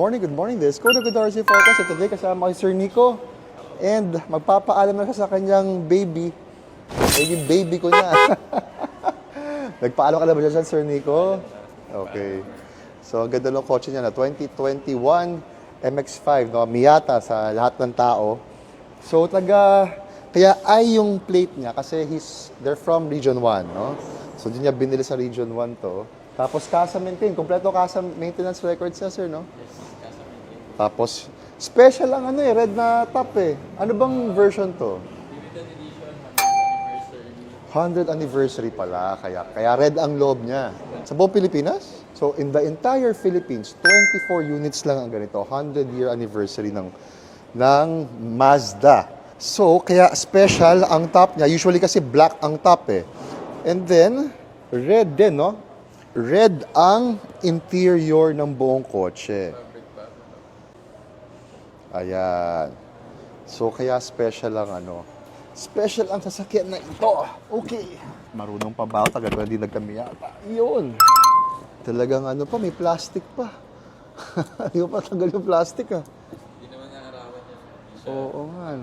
Good morning. This is Koda Godarzi Forecast. At today kasama ko si Sir Nico. And magpapaalam na siya sa kanyang baby. Baby ko na. Nagpaalam ka na ba dyan, Sir Nico? Okay. So, ang ganda ng kotse niya na 2021 MX-5. No? Miyata sa lahat ng tao. So, kaya ay yung plate niya kasi they're from Region 1. No? So, di niya binili sa Region 1 to. Tapos, CASA maintain. Kompleto CASA maintenance records niya, sir, no? Yes, CASA maintain. Tapos, special ang red na top eh. Ano bang version to? Limited edition, 100th anniversary. 100th anniversary pala, kaya red ang loob niya. Sa buong Pilipinas? So, in the entire Philippines, 24 units lang ang ganito. 100-year anniversary ng Mazda. So, kaya special ang top niya. Usually kasi black ang top eh. And then, red din, no? Red ang interior ng buong kotse. Fabric pa. Ayan. So, kaya special ang special ang sasakyan na ito. Okay. Marunong pa ba? Tagal ko hindi nagkamiyata. Yun. Talagang may plastic pa. Hindi pa tagal yung plastic Hindi naman naarawan yan. Oo nga.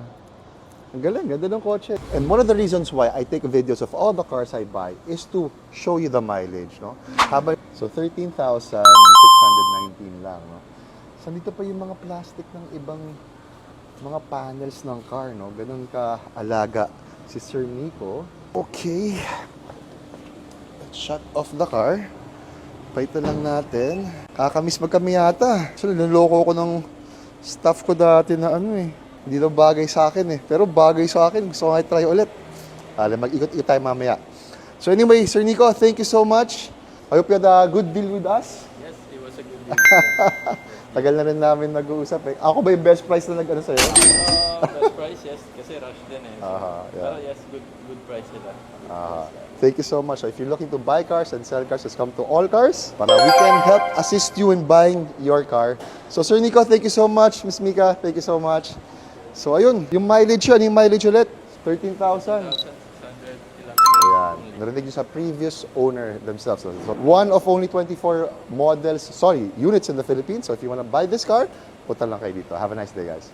Ang galing, ganda ng kotse. And one of the reasons why I take videos of all the cars I buy is to show you the mileage, no? So, 13,619 lang, no? So, dito pa yung mga plastic ng ibang mga panels ng car, no? Ganun ka-alaga si Sir Nico. Okay. Let's shut off the car. Paito lang natin. Kakamiss magkamiyata. So, niloloko ko ng staff ko dati na hindi daw bagay sa akin eh. Pero bagay sa akin. Gusto ko nga i-try ulit. Mag-ikot-ikot tayo mamaya. So anyway, Sir Nico, thank you so much. I hope you had a good deal with us. Yes, it was a good deal. Tagal na rin namin nag-uusap eh. Ako ba yung best price na nag-ano sa'yo? Best price, yes. Kasi rush din eh. Yeah. Pero yes, good price sila. Thank you so much. So if you're looking to buy cars and sell cars, just come to All Cars para we can help assist you in buying your car. So Sir Nico, thank you so much. Miss Mika, thank you so much. So ayun, yung mileage ulit, 13,000. 1,600 kilometers. Ayan, narinig nyo sa previous owner themselves. So one of only 24 units in the Philippines. So if you want to buy this car, punta lang kayo dito. Have a nice day, guys.